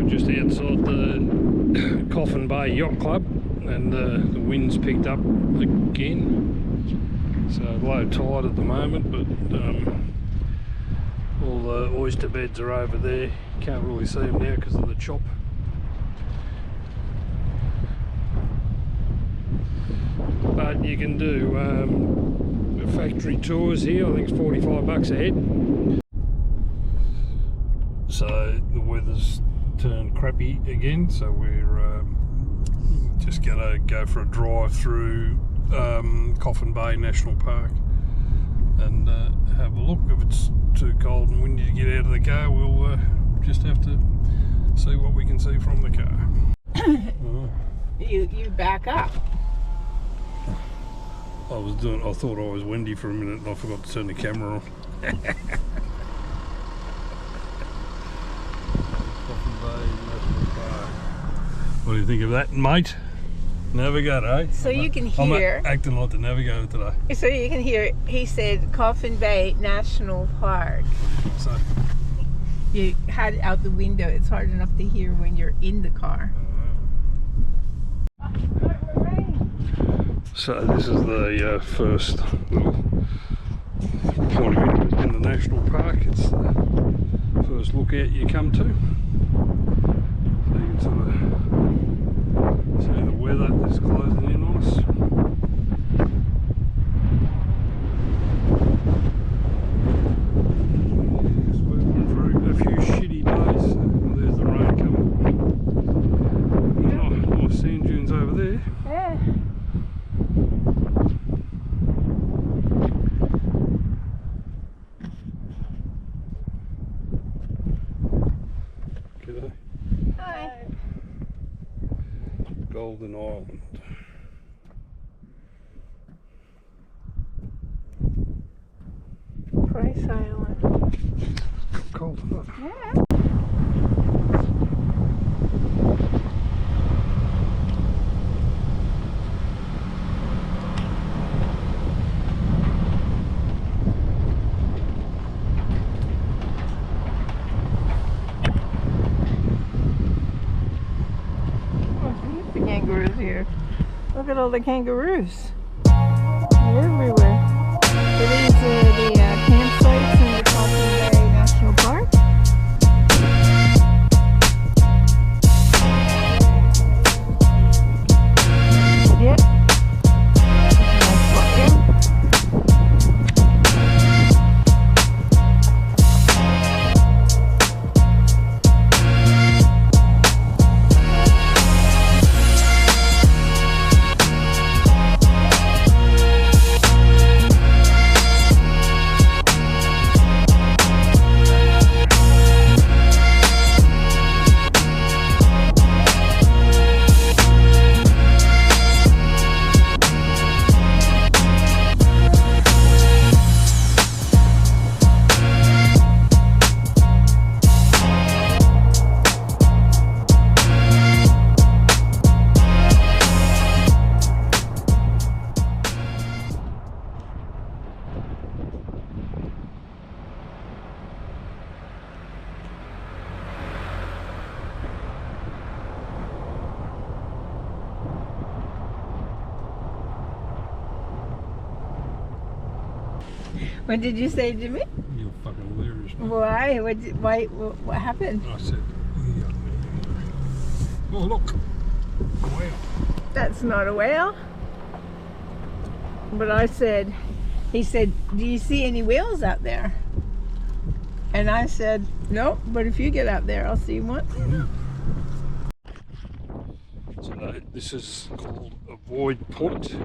just outside the Coffin Bay Yacht Club, and the wind's picked up again. So low tide at the moment, but all the oyster beds are over there. Can't really see them now because of the chop. But you can do factory tours here. I think it's $45 a head. So the weather's turned crappy again, so we're just gonna go for a drive through Coffin Bay National Park and have a look. If it's too cold and windy to get out of the car, we'll just have to see what we can see from the car. You back up. I thought I was Wendy for a minute and I forgot to turn the camera on. What do you think of that, mate? Navigator, eh? So you can hear. I'm acting like the navigator today. So you can hear. He said Coffin Bay National Park. So You had it out the window. It's hard enough to hear when you're in the car. So this is the first little point of interest in the national park. It's the first lookout you come to. So you can sort of see the weather is closing in on us. Yes, we've been through a few shitty days. There's the rain coming. Oh, nice sand dunes over there. Yeah. G'day. Hi. Golden Island. Price Island. Cold enough. Yeah. Kangaroos here. Look at all the kangaroos. They're everywhere. So these are the campsites in the Coffin Bay National Park. Yep. Nice looking. What did you say, Jimmy? You're fucking hilarious, mate. Why? What happened? I said, oh look, a whale. That's not a whale. But I said, he said, do you see any whales out there? And I said, no, but if you get out there, I'll see one. So this is called Avoid Point.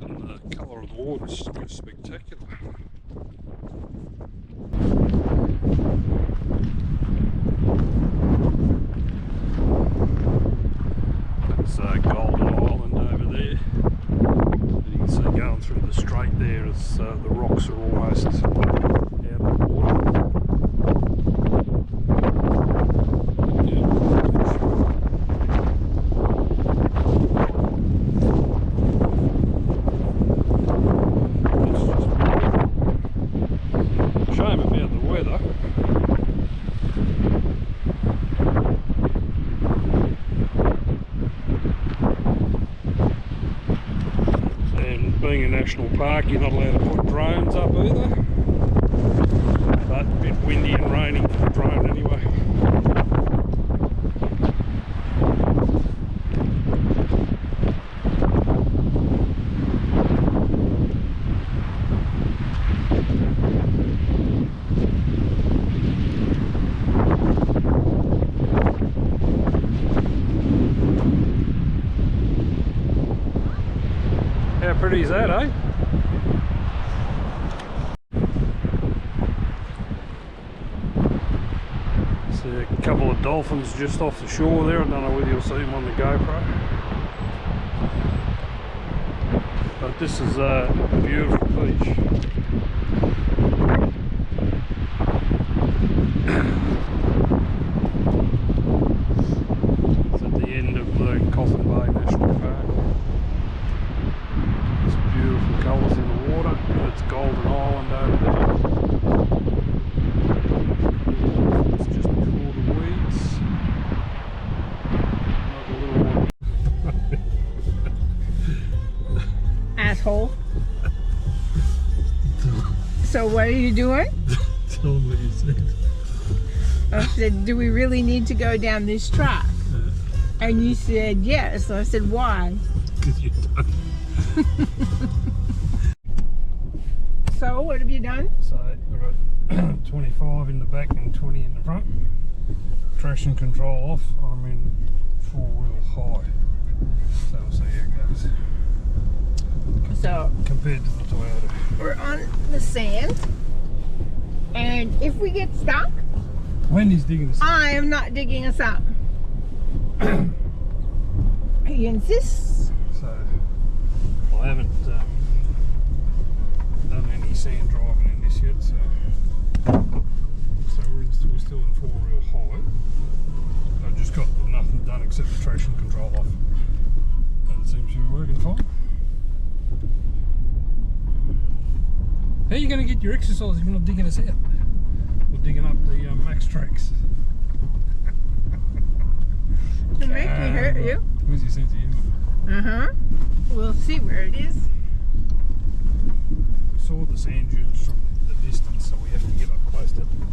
And the colour of the water is just spectacular. That's Golden Island over there. And you can see going through the strait there as the rocks are almost out of the water. National Park, you're not allowed to put drones up either. But a bit windy and raining for the drone anyway. How pretty is that, eh? See a couple of dolphins just off the shore there. I don't know whether you'll see them on the GoPro. But this is a beautiful beach. It's at the end of the Coffin Bay National Park. Beautiful colours in the water. It's Golden Island over there. It's just before the weeds. Like a little one. Asshole. So what are you doing? Tell them what you said. I said, do we really need to go down this track? And you said yes. So I said, why? Because you don't. So what have you done? So we've got 25 in the back and 20 in the front. Traction control off. I'm in 4-wheel high. So we'll see how it goes. So Compared to the Toyota. we're on the sand, and if we get stuck, Wendy's digging us. I am not digging us up. He insists. So I haven't done any sand driving in this yet, so we're still in 4-wheel high. I've just got nothing done except the traction control off, and it seems to be working fine. How are you going to get your exercise if you're not digging us out? Or digging up the max tracks? To make me hurt you. Where's your sense of humour? We'll see where it is. We saw the sand dunes from the distance, so we have to get up close to them.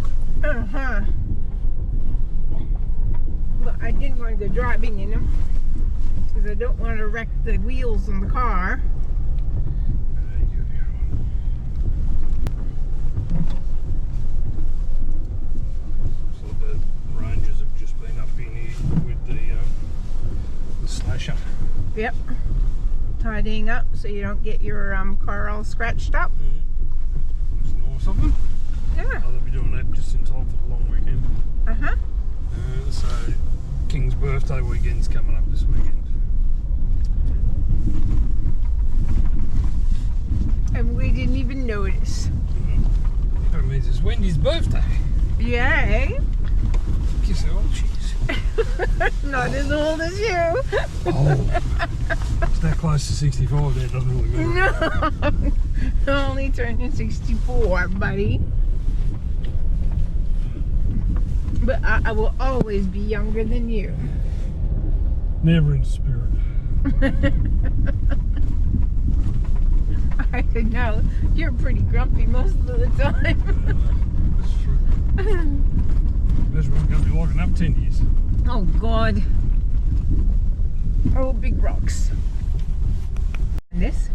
But I didn't want to go driving in them because I don't want to wreck the wheels on the car. So the rangers have just been up in here with the slasher. Yep. Tidying up so you don't get your car all scratched up. That's nice of them. Yeah. They'll be doing that just in time for the long weekend. So King's birthday weekend's coming up this weekend. And we didn't even notice. That means it's Wendy's birthday. Yay. Guess how old she is. Not as old as you. Oh. It's that close to 65 there, it doesn't really matter. No. Only turning 64, buddy. But I will always be younger than you. Never in spirit. I don't know. You're pretty grumpy most of the time. That's true. Imagine we're going to be locking up 10 years. Oh, God. Oh, big rocks. And this?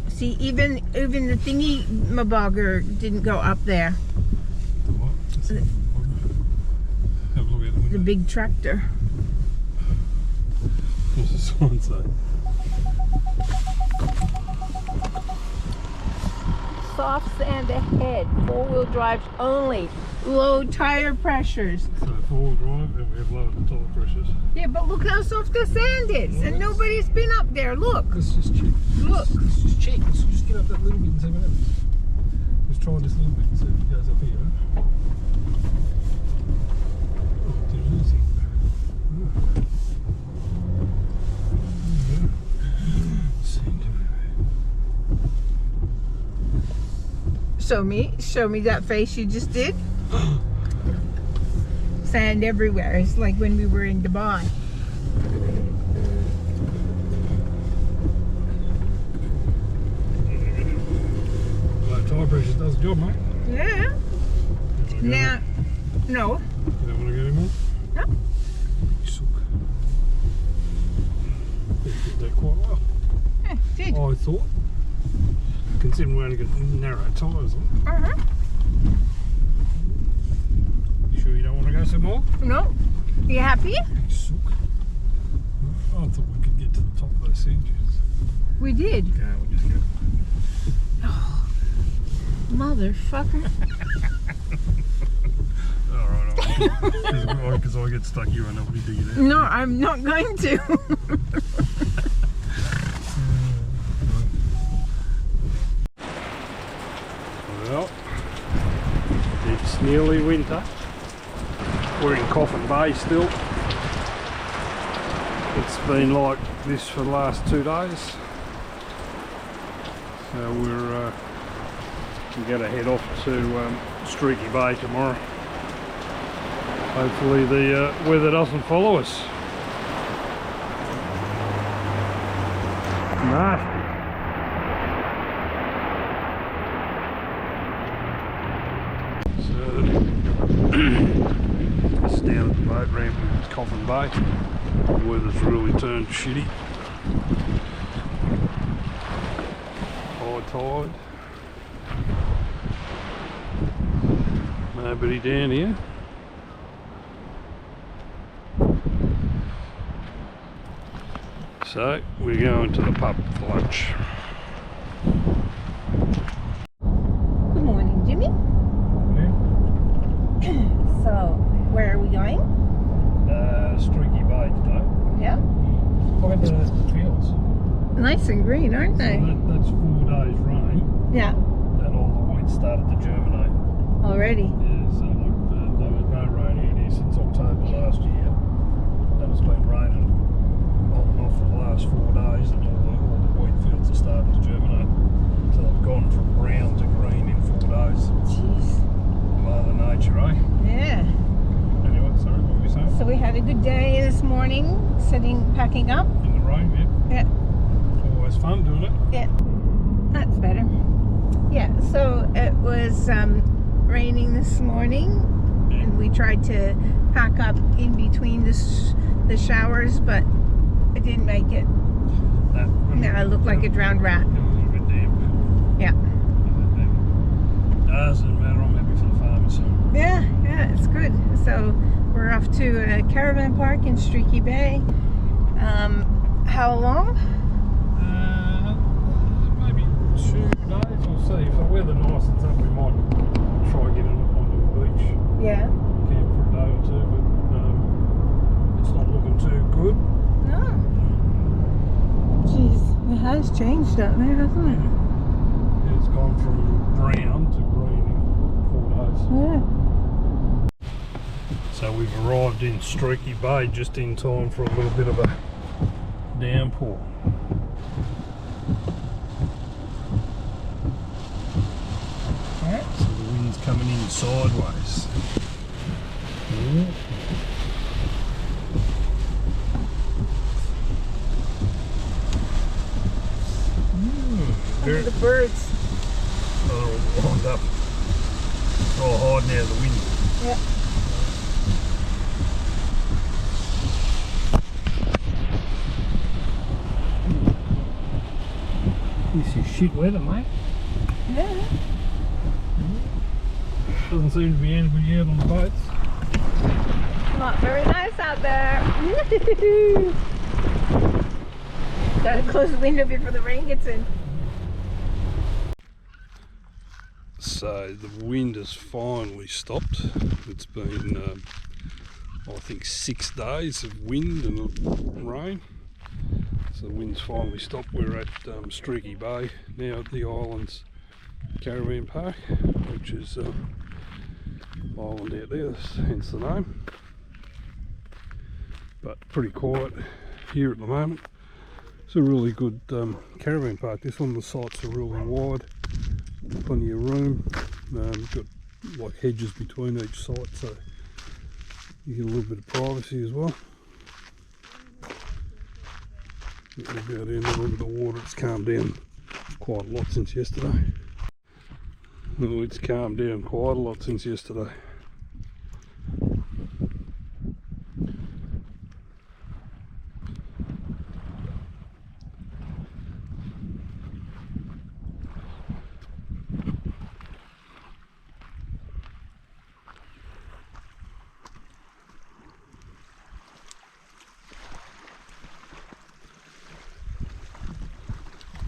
See, even the thingy mabogger didn't go up there. The what? Have a look at it. The big tractor. What's the sign say? Soft sand ahead. 4-wheel drives only. Low tire pressures. So 4-wheel drive and we have lowered the tire pressures. Yeah, but look how soft the sand is. And nobody's been up there. Look. Let's just check. Look. Let's just check. Let's just get up that little bit and see what happens. Let's try this little bit and see if it goes up here. Oh, too easy. Show me that face you just did. sand everywhere. It's like when we were in Dubai. Low tide pressure does the job, mate. Yeah. Now, no. You don't want to go anymore? No. You suck. You did that quite well. Yeah, did. I thought. Considering we only got narrow tyres on. Uh-huh. You sure you don't want to go some more? No. You happy? You suck. I thought we could get to the top of those sand dunes. We did. Yeah, we'll just go. Oh, motherfucker. Alright, because I get stuck, you won't know what to dig it out. No, I'm not going to. Well, it's nearly winter. We're in Coffin Bay still. It's been like this for the last 2 days. So we're going to head off to Streaky Bay tomorrow. Hopefully the weather doesn't follow us. Nasty. It's down at the boat ramp in Coffin Bay. The weather's really turned shitty. High tide. Nobody down here. So we're going to the pub for lunch. Good morning, Jimmy. So, where are we going? Streaky Bay today. Yeah. Look at the fields. Nice and green, aren't they? So that's 4 days rain, Yeah. and all the wheat started to germinate. Already. Yeah, so like there was no rain here since October last year. And it's been raining on and off for the last 4 days, and all the wheat fields are starting to germinate. So they've gone from brown to green in 4 days. Jeez. Mother Nature, eh? Yeah. Anyway, sorry, what were you saying? So we had a good day this morning, packing up. In the rain, yeah. Yeah. Always fun doing it. Yeah. That's better. Yeah, so it was raining this morning, Yeah. and we tried to pack up in between the showers, but it didn't make it. Now I look like a drowned rat. A little bit damp. Yeah. Doesn't matter, I'm happy for the farmers. Yeah, it's good. So we're off to a caravan park in Streaky Bay. How long? Maybe 2 days, we'll see. If the weather nicens up, we might try getting onto a beach. Yeah. Camp for a day or two, but it's not looking too good. No. Jeez, it has changed out there, hasn't it? Yeah, it's gone from brown to green in 4 days. Yeah. So we've arrived in Streaky Bay just in time for a little bit of a downpour. Yeah. So the wind's coming in sideways. Look at the birds. They're all lined up. They're all hiding out of the wind. Yeah. This is shit weather, mate. Yeah. Doesn't seem to be anybody out on the boats. Not very nice out there. Gotta close the window before the rain gets in. So the wind has finally stopped. It's been, I think, 6 days of wind and rain. So the wind's finally stopped. We're at Streaky Bay now at the Islands Caravan Park, which is island out there, hence the name. But pretty quiet here at the moment. It's a really good caravan park. This one, the sites are really wide, plenty of room. Got like hedges between each site, so You get a little bit of privacy as well. We'll go down and look at the water. It's calmed down quite a lot since yesterday. Oh, it's calmed down quite a lot since yesterday.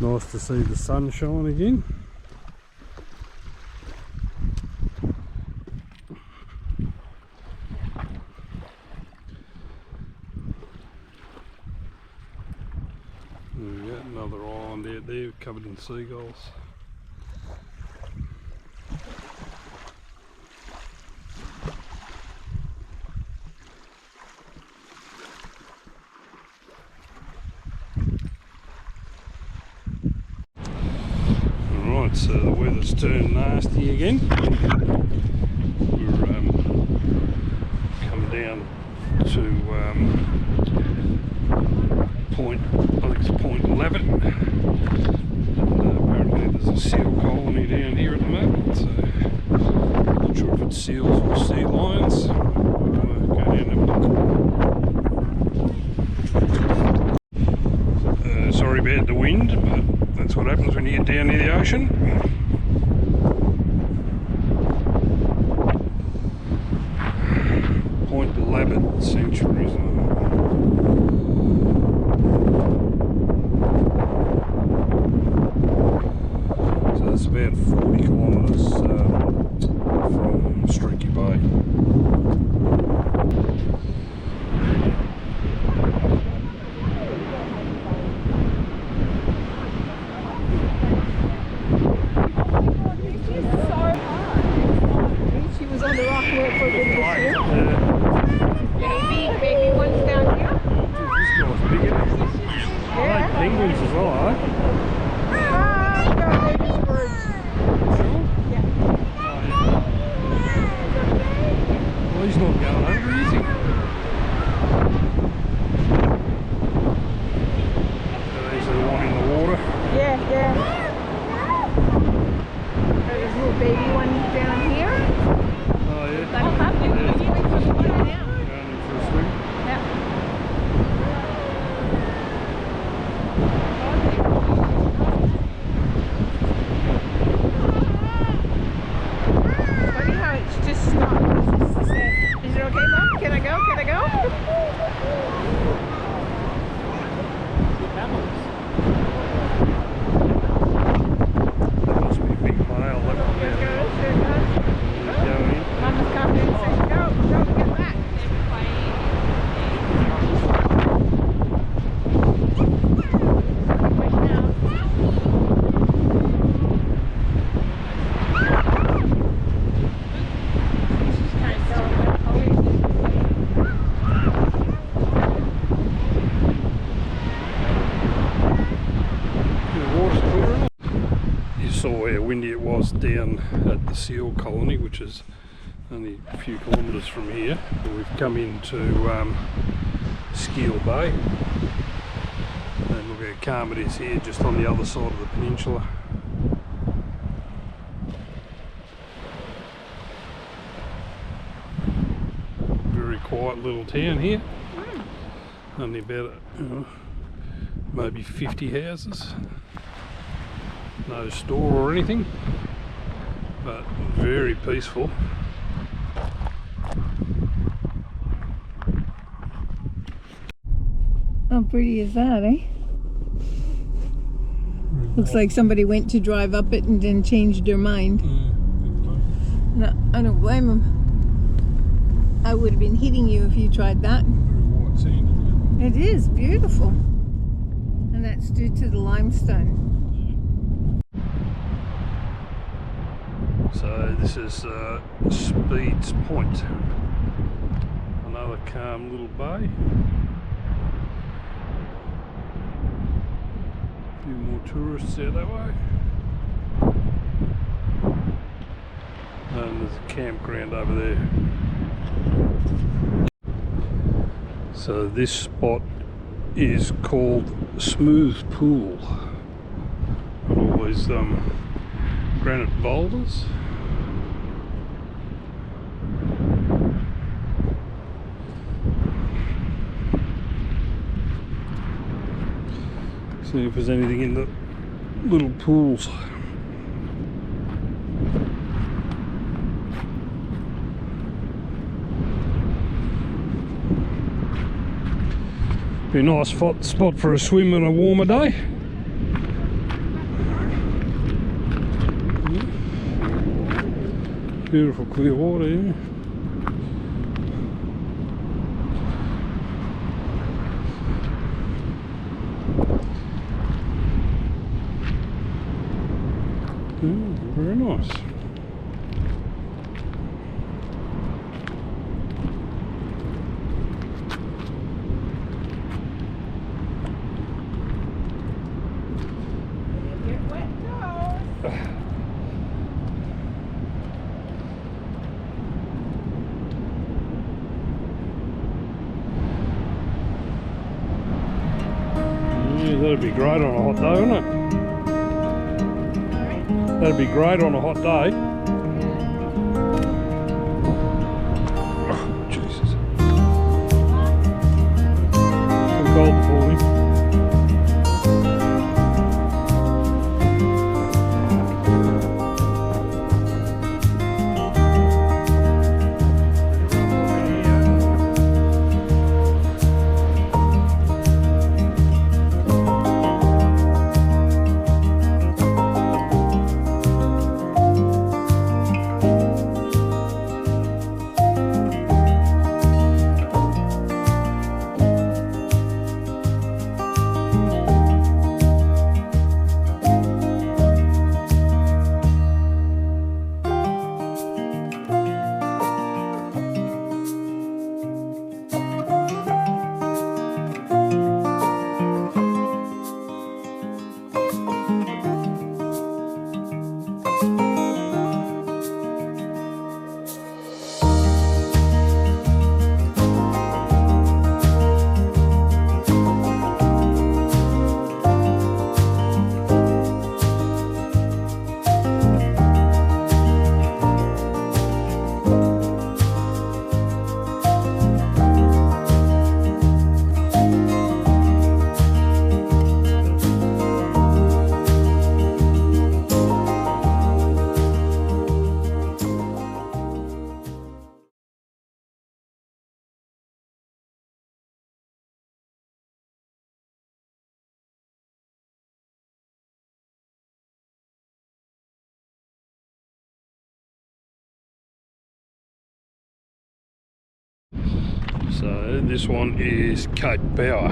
Nice to see the sun shine again. We've got another island out there covered in seagulls. Right, so the weather's turned nasty again. We're coming down to point, I think it's point 11. And, apparently there's a seal colony down here at the moment, so not sure if it's seals or sea lions. We'll go down and have a look. Sorry about the wind, but that's what happens when you get down near the ocean. Point 11 centuries. So that's about 40 kilometres from Streaky Bay. She was on the rock here for a bit this year. Baby ones down here. This guy's big, isn't he? Yeah. Penguins as well, eh? No, baby birds. Yeah. Well, he's not going over, is he? These are the one in the water. Yeah, yeah. There's little baby ones down here. Oh, yeah. Like a puppy. Yeah. Going in for a swim. Yeah. Funny how it's just stopped. Is it okay, Mom? Can I go? Can I go? That must be a big male. That one There it down goes. There it goes. there. Going in. Mama's coming and saying, go, get back. Right now. She's kind of going back home. The water's clear, isn't it? You saw how windy it was down at the seal colony, which is only a few kilometres from here. But we've come into Skeel Bay. And look how calm it is here, just on the other side of the peninsula. Very quiet little town here. Only about, maybe 50 houses. No store or anything, but very peaceful. How pretty is that, eh? Looks like somebody went to drive up it and then changed their mind. No, I don't blame them. I would have been hitting you if you tried that. White sand, It is beautiful. And that's due to the limestone. So this is Speed's Point, another calm little bay. A few more tourists out that way. And there's a campground over there. So this spot is called Smooth Pool. Got all these granite boulders. See if there's anything in the little pools. Be a nice spot for a swim on a warmer day. Beautiful clear water here. Very nice. Get wet toes. Yeah, that'd be great on a hot day, wouldn't it? That'd be great on a hot day. Oh, Jesus. Too cold for me. So this one is Cape Power.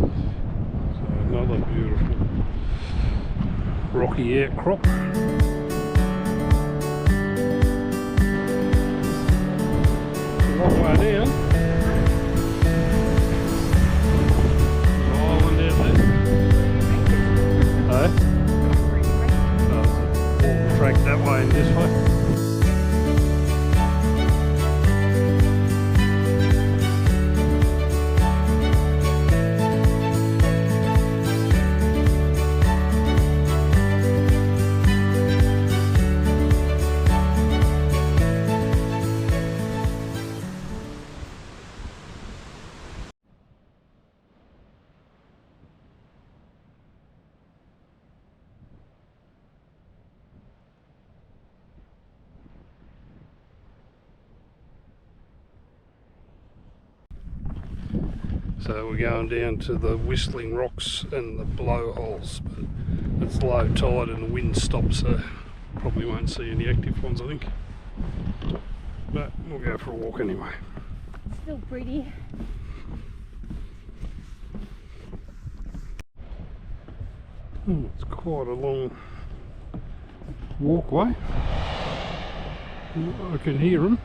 So another beautiful rocky outcrop. It's a long way down. Island out there. Hey? Oh, track that way and this way. So we're going down to the Whistling Rocks and the blowholes, but it's low tide and the wind stops, so probably won't see any active ones, I think. But we'll go for a walk anyway. Still pretty. It's quite a long walkway. I can hear them.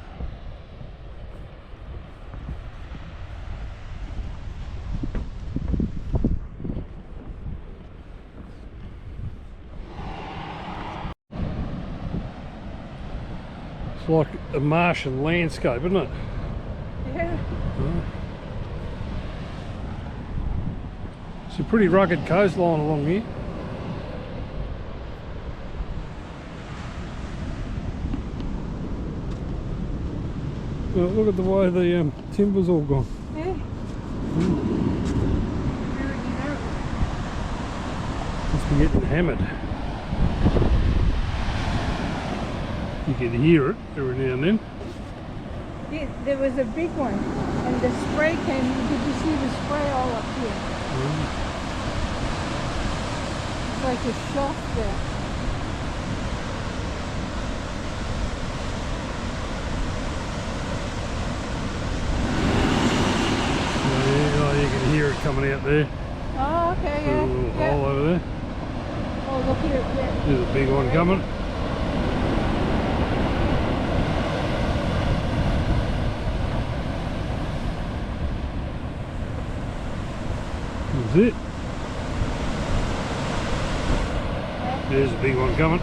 It's like a Martian landscape, isn't it? Yeah. It's a pretty rugged coastline along here. Well, look at the way the timber's all gone. Yeah. Must be getting hammered. You can hear it every now and then. Yeah, there was a big one, and the spray came. Did you see the spray all up here? It's like a shelf there. Yeah, you can hear it coming out there. Oh, okay, There's a little hole over there. Oh, look here. Yeah. There's a big one coming. That's it. There's a big one coming.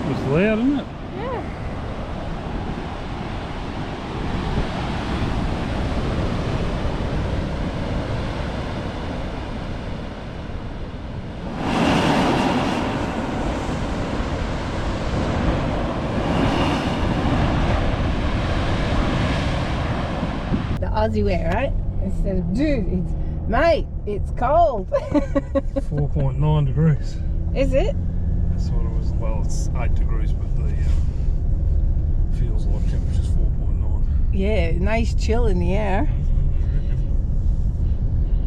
It's loud, isn't it? Yeah. The Aussie way, right? Instead of dude, it's mate, it's cold. 4.9 degrees. Is it? That's what it was. Well, it's 8 degrees, but the feels like temperature's 4.9. Yeah, nice chill in the air.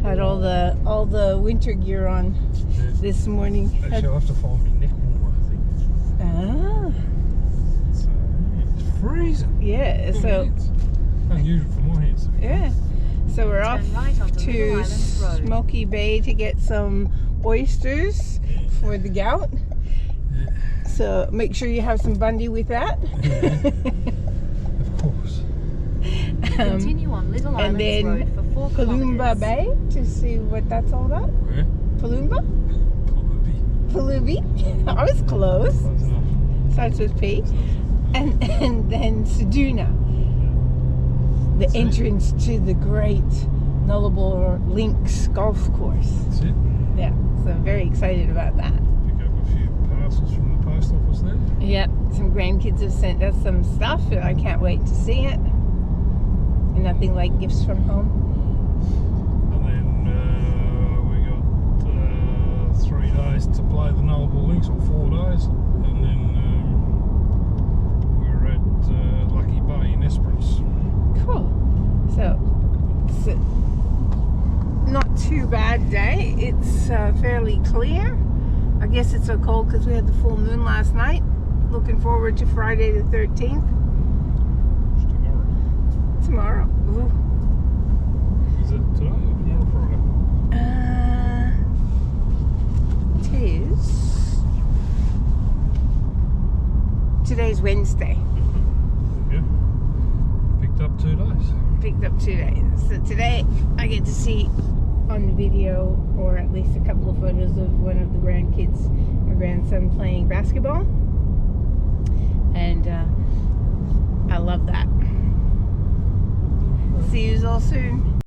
Had all the winter gear on this morning. Actually, I'll have to find me neck warmer, I think. Ah, So, it's freezing. yeah. So It's unusual for my hands. yeah. So we're off right onto to Little Island Road. Smoky Bay to get some oysters for the gout. Yeah. So make sure you have some Bundy with that. Of course. Continue on Little and Islands then Road for 4 Palumba kilometres. Bay to see what that's all about. Where? Palumba? Probably. Palubi? I was close. Close enough. Starts with P. And then Seduna, the That's it. entrance to the great Nullarbor Links golf course. That's it. Yeah, so I'm very excited about that. Pick up a few parcels from the post office there. Yep, some grandkids have sent us some stuff and I can't wait to see it. And nothing like gifts from home. And then we got 3 days to play the Nullarbor Links, or 4 days. And then we're at Lucky Bay in Esperance. Cool. So, it's a not too bad day. It's fairly clear. I guess it's so cold because we had the full moon last night. Looking forward to Friday the 13th. It's tomorrow. Tomorrow. Ooh. Is it today or tomorrow Friday? It is. Today's Wednesday. Yeah. Picked up 2 days. Picked up 2 days. So today I get to see on the video, or at least a couple of photos of one of the grandkids, my grandson playing basketball. And I love that. See you all soon.